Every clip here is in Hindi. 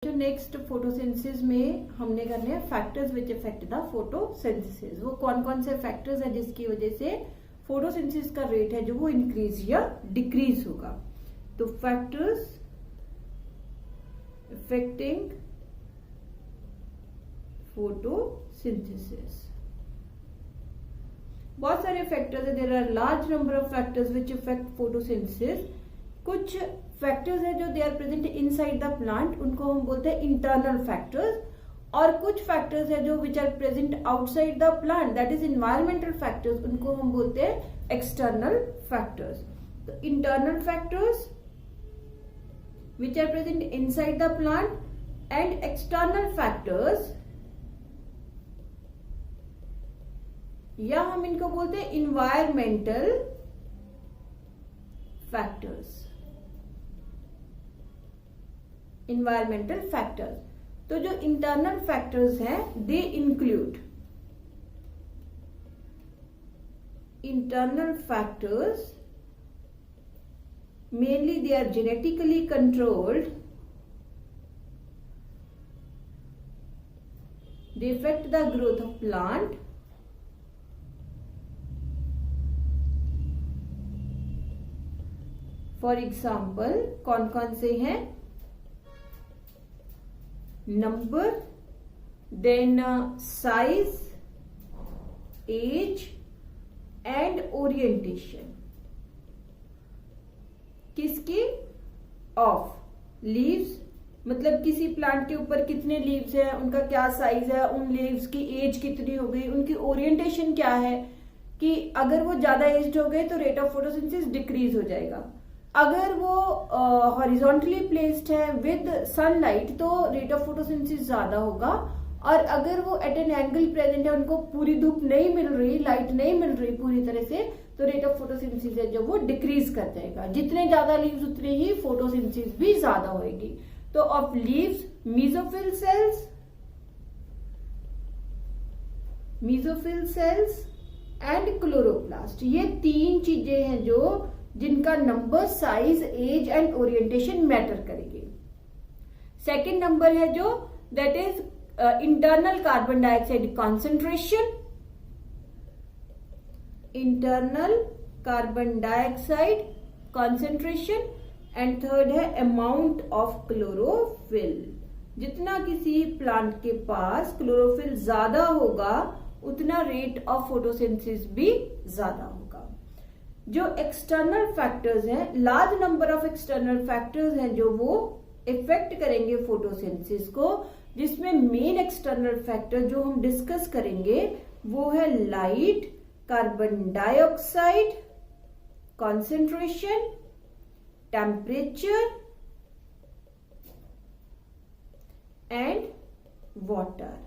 तो नेक्स्ट फोटोसिंथेसिस में हमने करने हैं factors which effect the photosynthesis. वो कौन कौन से फैक्टर्स है जिसकी वजह से फोटोसिंथेसिस का रेट है जो वो इंक्रीज या डिक्रीज होगा। तो फैक्टर्स इफेक्टिंग फोटोसिंथेसिस, बहुत सारे फैक्टर्स है। There are large number of factors which effect photosynthesis. कुछ फैक्टर्स है जो they are present inside the plant, उनको हम बोलते हैं इंटरनल फैक्टर्स। और कुछ फैक्टर्स है जो which are present outside the plant, that is environmental factors, उनको हम बोलते हैं एक्सटर्नल फैक्टर्स। तो internal factors which are present inside the plant and external factors, या हम इनको बोलते हैं इन्वायरमेंटल फैक्टर्स। इन्वायरमेंटल फैक्टर्स, तो जो इंटरनल फैक्टर्स हैं they include internal factors, mainly they are genetically controlled, they effect the growth of plant, for example कौन कौन से हैं? Number, then size, age and orientation. किसकी? ऑफ लीव्स, मतलब किसी प्लांट के ऊपर कितने लीव्स हैं, उनका क्या साइज है, उन लीव्स की एज कितनी हो गई, उनकी ओरिएंटेशन क्या है, कि अगर वो ज्यादा एज्ड हो गए तो रेट ऑफ फोटोसिंथेसिस डिक्रीज हो जाएगा। अगर वो हॉरिजॉन्टली प्लेस्ड है विद सनलाइट तो रेट ऑफ फोटोसिंथेसिस ज्यादा होगा, और अगर वो एट एन एंगल प्रेजेंट है, उनको पूरी धूप नहीं मिल रही, लाइट नहीं मिल रही पूरी तरह से, तो रेट ऑफ फोटोसिंथेसिस है जो वो डिक्रीज कर जाएगा। जितने ज्यादा लीव्स उतनी ही फोटोसिंथेसिस भी ज्यादा होगी। तो of leaves, mesophyll cells and chloroplast, ये तीन चीजें हैं जो जिनका number, size, age and orientation matter करेगी। सेकेंड नंबर है जो that is internal carbon dioxide concentration, internal carbon dioxide concentration, and third है अमाउंट ऑफ क्लोरोफिल। जितना किसी प्लांट के पास क्लोरोफिल ज्यादा होगा उतना रेट ऑफ फोटोसिंथेसिस भी ज्यादा होगा। जो एक्सटर्नल फैक्टर्स हैं, large number of external factors हैं जो वो इफेक्ट करेंगे फोटोसिंथेसिस को, जिसमें मेन एक्सटर्नल फैक्टर जो हम डिस्कस करेंगे वो है light, carbon dioxide concentration, temperature and water.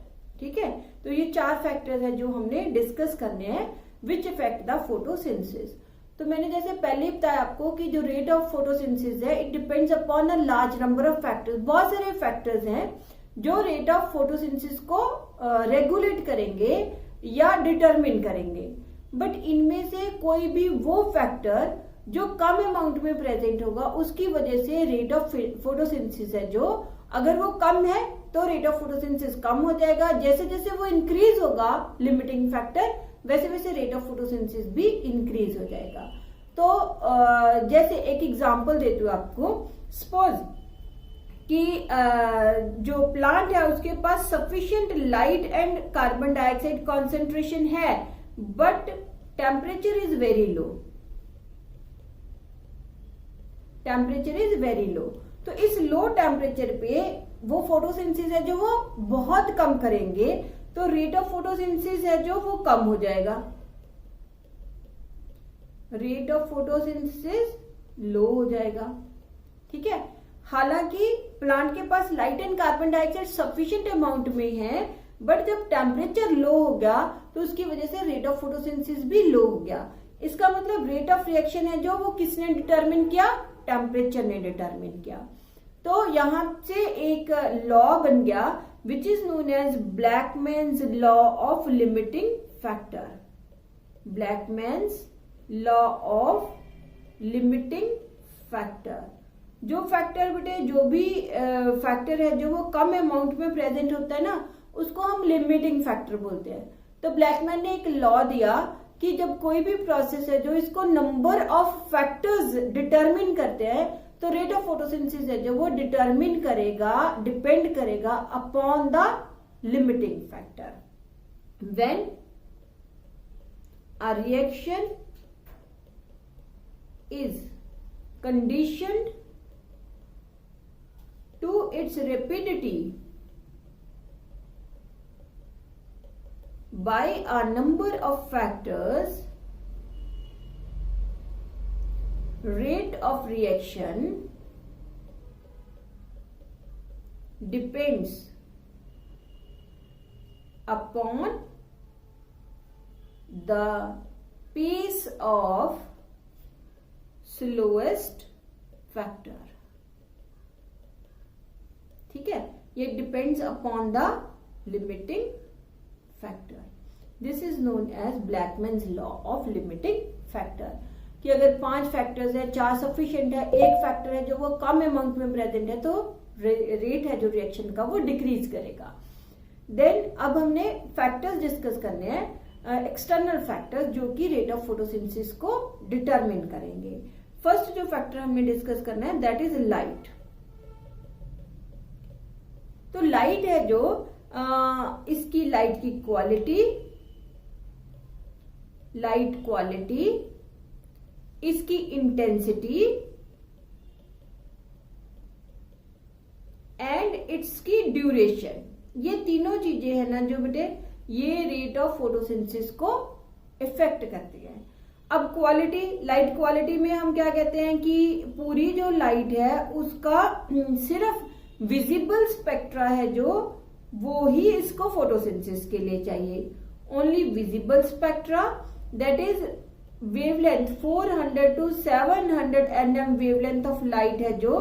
ठीक है, तो ये चार फैक्टर्स हैं जो हमने डिस्कस करने हैं विच इफेक्ट द फोटोसिंथेसिस। तो मैंने जैसे पहले ही बताया आपको कि जो रेट ऑफ फोटोसिंथेसिस है it depends upon a large number of factors. बहुत सारे फैक्टर्स हैं जो रेट ऑफ फोटोसिंथेसिस को रेगुलेट करेंगे या डिटरमिन करेंगे, बट इनमें से कोई भी वो फैक्टर जो कम अमाउंट में प्रेजेंट होगा उसकी वजह से रेट ऑफ फोटोसिंथेसिस है जो अगर वो कम है तो रेट ऑफ फोटोसिंथेसिस कम हो जाएगा। जैसे जैसे वो इंक्रीज होगा लिमिटिंग फैक्टर, वैसे वैसे रेट ऑफ फोटोसिंथेसिस भी इंक्रीज हो जाएगा। तो जैसे एक एग्जांपल देती हूँ आपको। सपोज कि जो प्लांट है उसके पास sufficient light and carbon dioxide concentration है, but temperature is very low. Temperature is very low, तो इस लो टेम्परेचर पे वो फोटोसिंथेसिस है जो वो बहुत कम करेंगे, तो रेट ऑफ फोटोसिंथेसिस है जो वो कम हो जाएगा, रेट ऑफ फोटोसिंथेसिस लो हो जाएगा। ठीक है, हालांकि प्लांट के पास light and carbon dioxide sufficient amount में है, बट जब टेम्परेचर लो हो गया तो उसकी वजह से रेट ऑफ फोटोसिंथेसिस भी लो हो गया। इसका मतलब रेट ऑफ रिएक्शन है जो वो किसने डिटरमिन किया? टेम्परेचर ने डिटरमिन किया। तो यहां से एक लॉ बन गया which is known as Blackman's law of limiting factor. Blackman's law of limiting factor. जो फैक्टर बेटे, जो भी फैक्टर है जो वो कम अमाउंट में प्रेजेंट होता है ना, उसको हम लिमिटिंग फैक्टर बोलते हैं। तो ब्लैकमैन ने एक लॉ दिया कि जब कोई भी प्रोसेस है जो इसको नंबर ऑफ फैक्टर्स डिटरमिन करते हैं, तो रेट ऑफ फोटोसिंथेसिस है जो वो डिटरमिन करेगा, डिपेंड करेगा upon the limiting factor. When a reaction is conditioned to its rapidity by a number of factors, rate of reaction depends upon the pace of slowest factor। ठीक है, ये depends upon the limiting factor. This is known as Blackman's law of limiting factor, कि अगर 5 फैक्टर्स है, 4 सफिशिएंट है, एक फैक्टर है जो वो कम अमाउंट में प्रेजेंट है, तो रेट है जो रिएक्शन का वो डिक्रीज करेगा। देन अब हमने फैक्टर्स डिस्कस करने हैं, एक्सटर्नल फैक्टर्स जो कि रेट ऑफ फोटोसिंथेसिस को डिटरमिन करेंगे। फर्स्ट जो फैक्टर हमने डिस्कस करना है दैट इज लाइट। तो लाइट है जो इसकी लाइट की क्वालिटी, लाइट क्वालिटी, इसकी इंटेंसिटी एंड इट्स की ड्यूरेशन, ये तीनों चीजें है ना जो बेटे ये रेट ऑफ फोटोसिंथेसिस को इफेक्ट करती है। अब क्वालिटी, लाइट क्वालिटी में हम क्या कहते हैं कि पूरी जो लाइट है उसका सिर्फ विजिबल स्पेक्ट्रा है जो वो ही इसको फोटोसिंथेसिस के लिए चाहिए। Only visible spectra, that is wavelength 400 to 700 nm wavelength of light है जो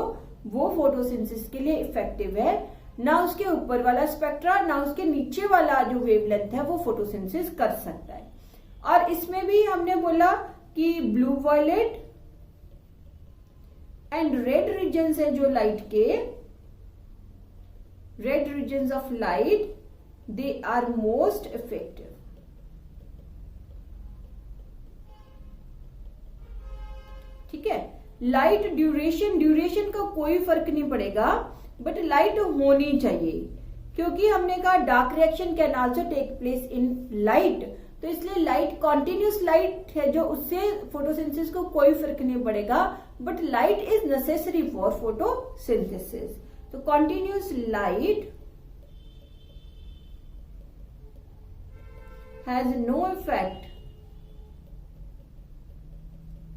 वो फोटोसिंथेसिस के लिए इफेक्टिव है। ना उसके ऊपर वाला स्पेक्ट्रा ना उसके नीचे वाला जो वेवलेंथ है वो फोटोसिंथेसिस कर सकता है। और इसमें भी हमने बोला कि blue violet and red regions है जो लाइट के, red regions of light, they are most effective. ठीक है, लाइट ड्यूरेशन, ड्यूरेशन का कोई फर्क नहीं पड़ेगा, बट लाइट होनी चाहिए, क्योंकि हमने कहा dark reaction can also take place in light, तो इसलिए लाइट कॉन्टिन्यूस लाइट है जो उससे फोटोसिंथेसिस को कोई फर्क नहीं पड़ेगा, but light is necessary for photosynthesis. तो continuous light has no effect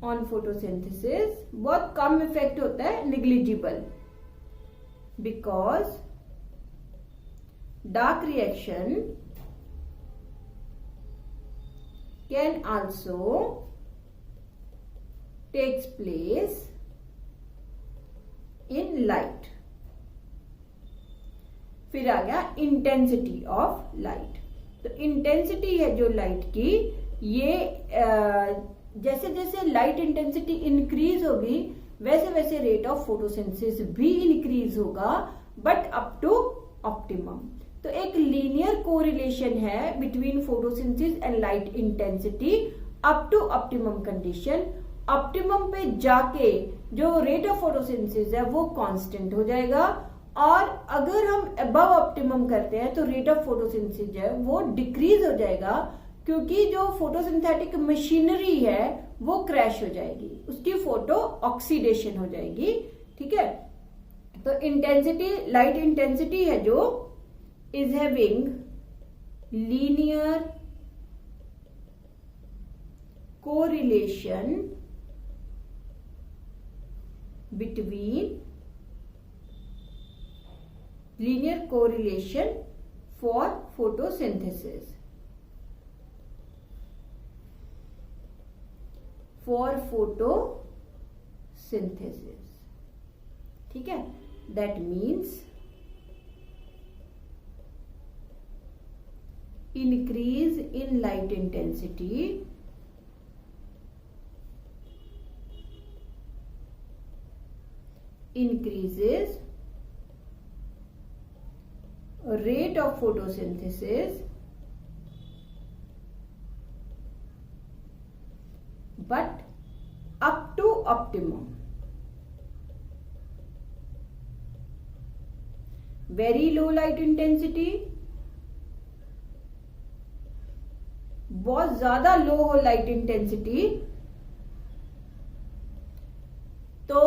on photosynthesis, बहुत कम इफेक्ट होता है, negligible, because dark reaction can also takes place in light। फिर आ गया इंटेंसिटी ऑफ लाइट। तो इंटेंसिटी है जो लाइट की, ये जैसे जैसे लाइट इंटेंसिटी इंक्रीज होगी वैसे वैसे रेट ऑफ फोटोसिंथेसिस भी इंक्रीज होगा, बट अप टू ऑप्टिमम। तो एक लीनियर कोरिलेशन है between photosynthesis and light intensity up to optimum condition. Optimum पे जाके जो रेट ऑफ फोटोसिंथेसिस है वो कांस्टेंट हो जाएगा, और अगर हम अबव ऑप्टिमम करते हैं तो रेट ऑफ फोटोसिंथेसिस है वो डिक्रीज हो जाएगा, क्योंकि जो फोटोसिंथेटिक मशीनरी है वो क्रैश हो जाएगी, उसकी फोटो ऑक्सीडेशन हो जाएगी। ठीक है, तो इंटेंसिटी, लाइट इंटेंसिटी है जो is having linear correlation between, linear correlation for photosynthesis, for photosynthesis. ठीक है, that means increase in light intensity increases rate of photosynthesis but up to optimum. Very low light intensity, बहुत ज्यादा लो हो लाइट इंटेंसिटी, तो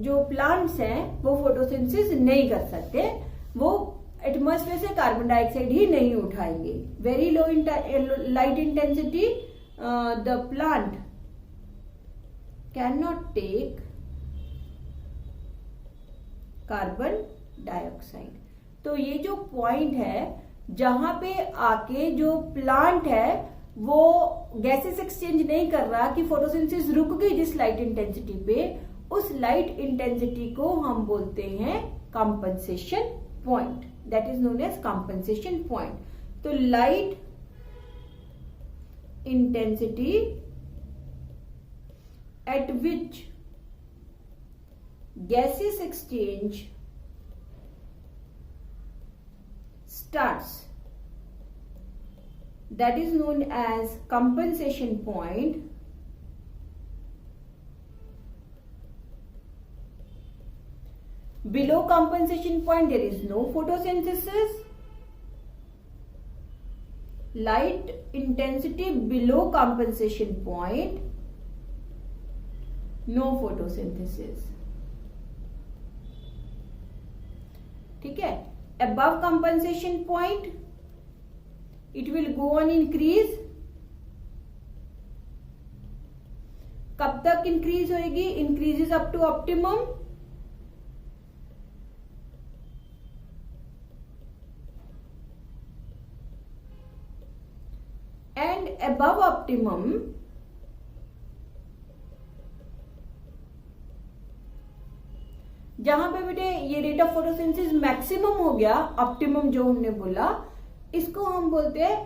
जो प्लांट्स हैं वो फोटोसिंथेसिस नहीं कर सकते, वो एटमॉस्फेयर से कार्बन डाइऑक्साइड ही नहीं उठाएंगे. Very low light intensity, the plant can not take carbon dioxide. तो ये जो पॉइंट है जहां पे आके जो प्लांट है वो गैसेस एक्सचेंज नहीं कर रहा कि फोटोसिंथेसिस रुक गई जिस लाइट इंटेंसिटी पे, उस लाइट इंटेंसिटी को हम बोलते हैं compensation point. That is known as compensation point. तो light intensity at which gases exchange starts, that is known as compensation point. Below compensation point there is no photosynthesis. Light intensity below compensation point, no photosynthesis. ठीक है. Above compensation point it will go on increase. कब तक इंक्रीज होएगी? Increases up to optimum. And above optimum जहां पे बेटे ये रेट ऑफ फोटोसिंथेसिस मैक्सिमम हो गया, ऑप्टिमम जो हमने बोला, इसको हम बोलते हैं,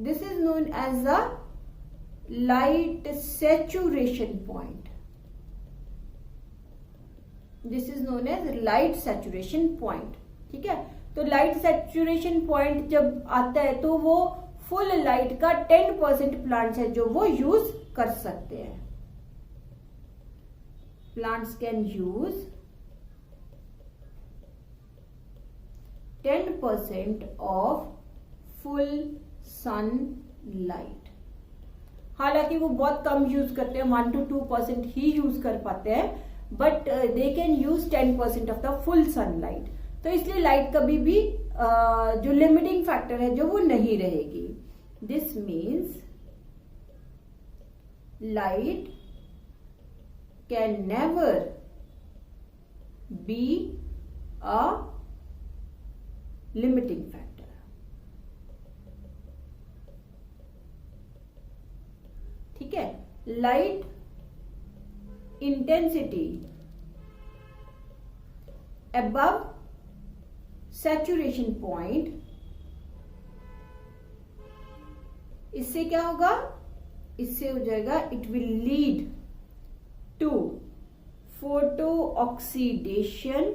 this is known as a light saturation point. This is known as light saturation point. ठीक है. तो लाइट सैचुरेशन पॉइंट जब आता है तो वो फुल लाइट का 10% प्लांट्स है जो वो यूज कर सकते हैं. Plants can use 10% of full sunlight. हालांकि वो बहुत कम यूज करते हैं, 1 to 2% ही यूज कर पाते हैं, but they can use 10% of the full sunlight. तो इसलिए लाइट कभी भी जो लिमिटिंग फैक्टर है जो वो नहीं रहेगी. This means light can never be a limiting factor. ठीक है. Light intensity above saturation point, इससे क्या होगा? इससे हो जाएगा, it will lead to photo oxidation,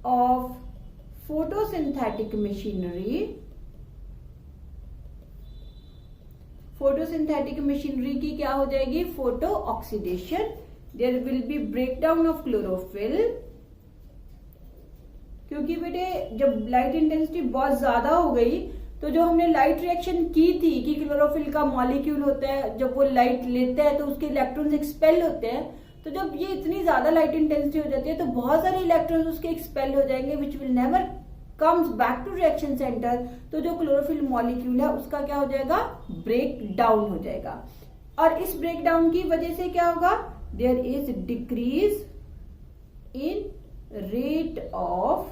of photosynthetic machinery. Photosynthetic machinery की क्या हो जाएगी? Photo oxidation. There will be breakdown of chlorophyll. क्योंकि बेटे जब लाइट इंटेंसिटी बहुत ज्यादा हो गई तो जो हमने लाइट रिएक्शन की थी कि क्लोरोफिल का मॉलिक्यूल होता है, जब वो लाइट लेता है तो उसके इलेक्ट्रॉन्स एक्सपेल होते हैं. तो जब ये इतनी ज्यादा लाइट इंटेंसिटी हो जाती है तो बहुत सारे इलेक्ट्रॉन्स उसके एक्सपेल हो जाएंगे, which will never comes back to reaction centre. तो जो क्लोरोफिल मॉलिक्यूल है उसका क्या हो जाएगा? ब्रेक डाउन हो जाएगा. और इस ब्रेक डाउन की वजह से क्या होगा? There is decrease in rate of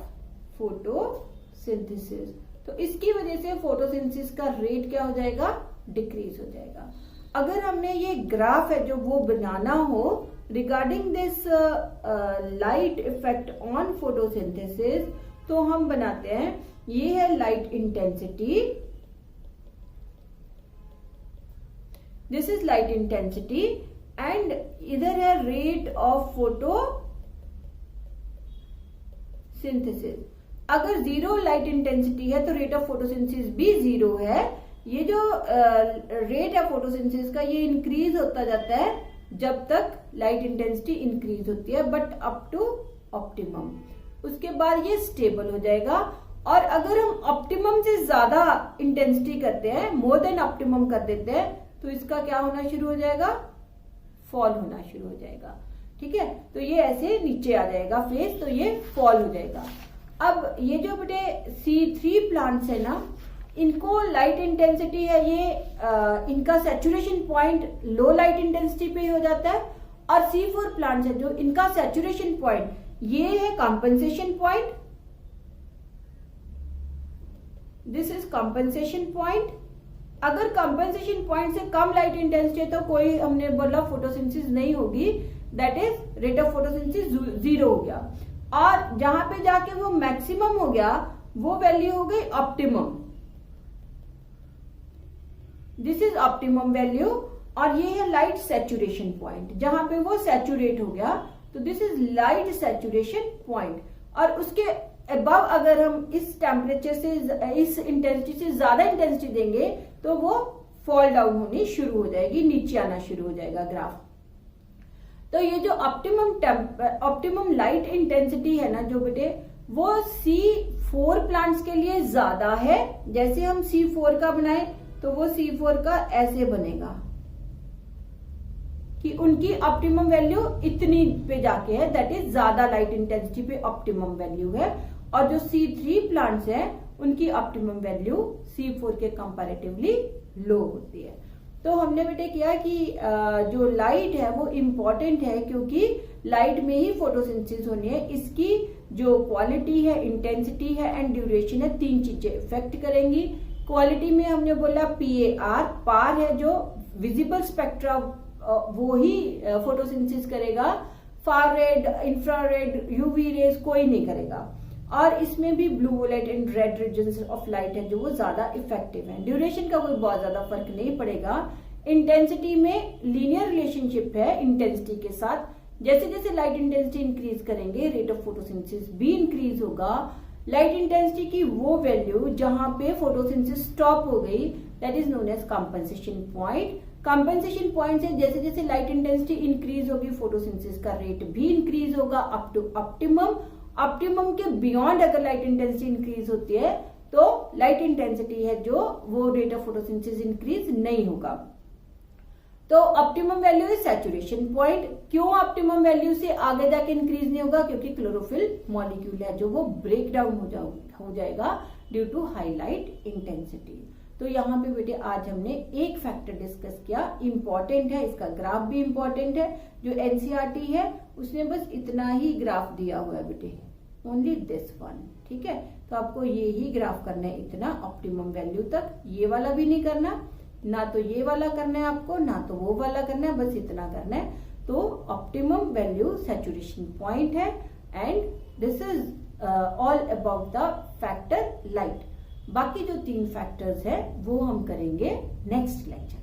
photosynthesis. तो इसकी वजह से फोटोसिंथेसिस का रेट क्या हो जाएगा? डिक्रीज हो जाएगा. अगर हमने ये ग्राफ है जो वो बनाना हो regarding this light effect on photosynthesis, तो हम बनाते हैं, ये है light intensity this is light intensity and इधर है रेट ऑफ फोटो सिंथेसिस। अगर जीरो लाइट इंटेंसिटी है तो रेट ऑफ फोटोसिंथेसिस भी जीरो है। ये जो रेट है फोटोसिंथेसिस का, ये इंक्रीज होता जाता है जब तक लाइट इंटेंसिटी इंक्रीज होती है, बट अप टू ऑप्टिमम। उसके बाद ये स्टेबल हो जाएगा। और अगर हम ऑप्टिमम से ज्यादा इंटेंसिटी करते हैं, मोर देन ऑप्टिमम कर देते हैं, तो इसका क्या होना शुरू हो जाएगा, फॉल होना शुरू हो जाएगा। ठीक है, तो ये ऐसे नीचे आ जाएगा फेस, तो ये फॉल हो जाएगा। अब ये जो बेटे C3 प्लांट्स है ना, इनको लाइट इंटेंसिटी है ये इनका सैचुरेशन पॉइंट लो लाइट इंटेंसिटी पे हो जाता है। और C4 प्लांट्स है जो इनका सैचुरेशन पॉइंट ये है compensation point, this is compensation point. अगर कंपनसेशन पॉइंट से कम लाइट इंटेंसिटी है तो कोई हमने बोला फोटोसिंथेसिस नहीं होगी, that is rate of photosynthesis zero हो गया। और जहां पे जाके वो मैक्सिमम हो गया वो वैल्यू हो गई optimum, this is optimum value. और ये है लाइट सैचुरेशन पॉइंट, जहां पे वो सैचुरेट हो गया, तो this is light saturation point. और उसके अबव अगर हम इस टेम्परेचर से, इस इंटेंसिटी से ज्यादा इंटेंसिटी देंगे तो वो फॉल डाउन होनी शुरू हो जाएगी, नीचे आना शुरू हो जाएगा ग्राफ। तो ये जो ऑप्टिमम लाइट इंटेंसिटी है ना जो बेटे, वो C4 प्लांट्स के लिए ज्यादा है। जैसे हम C4 का बनाए तो वो C4 का ऐसे बनेगा कि उनकी ऑप्टिमम वैल्यू इतनी पे जाके है, दैट इज ज्यादा लाइट इंटेंसिटी पे ऑप्टिमम वैल्यू है। और जो C3 प्लांट्स हैं उनकी ऑप्टिमम वैल्यू C4 के कंपैरेटिवली लो होती है। तो हमने बेटे किया कि जो लाइट है वो इम्पोर्टेंट है, क्योंकि लाइट में ही फोटोसिंथेसिस होनी है। इसकी जो क्वालिटी है, इंटेंसिटी है एंड ड्यूरेशन है, तीन चीजें इफेक्ट करेंगी। क्वालिटी में हमने बोला PAR, पार है जो विजिबल स्पेक्ट्रा, वो ही फोटोसिंथेसिस करेगा। Far red, infrared, UV rays कोई नहीं करेगा। और इसमें भी blue light and red regions of light है जो वो ज्यादा इफेक्टिव है। ड्यूरेशन का कोई बहुत ज्यादा फर्क नहीं पड़ेगा। इंटेंसिटी में लीनियर रिलेशनशिप है इंटेंसिटी के साथ। जैसे जैसे लाइट इंटेंसिटी इंक्रीज करेंगे, रेट ऑफ फोटोसिंथेसिस भी इंक्रीज होगा। लाइट इंटेंसिटी की वो वैल्यू जहां पे फोटोसिंथेसिस स्टॉप हो गई, that is known as compensation point. Compensation point से जैसे जैसे लाइट इंटेंसिटी इंक्रीज होगी, फोटोसिंथेसिस का रेट भी इंक्रीज होगा अप टू ऑप्टिमम। ऑप्टिमम के बियॉन्ड अगर लाइट इंटेंसिटी इंक्रीज होती है तो लाइट इंटेंसिटी है जो वो रेट ऑफ फोटोसिंथेसिस इंक्रीज नहीं होगा। तो optimum value is saturation point. क्यों ऑप्टिमम वैल्यू से आगे जाके इंक्रीज नहीं होगा? क्योंकि क्लोरोफिल मॉलिक्यूल है जो वो ब्रेक डाउन हो जाएगा due to high light intensity. तो यहाँ पे बेटे आज हमने एक फैक्टर डिस्कस किया, इंपॉर्टेंट है, इसका ग्राफ भी इंपॉर्टेंट है। जो एनसीईआरटी है उसने बस इतना ही ग्राफ दिया हुआ है बेटे, ओनली दिस वन। ठीक है, तो आपको ये ही ग्राफ करना है, इतना ऑप्टिमम वैल्यू तक। ये वाला भी नहीं करना, ना तो ये वाला करना है आपको, ना तो वो वाला करना है, बस इतना करना है। तो ऑप्टिमम वैल्यू सैचुरेशन पॉइंट है and this is all about the factor light. बाकी जो तीन फैक्टर्स है वो हम करेंगे नेक्स्ट लेक्चर।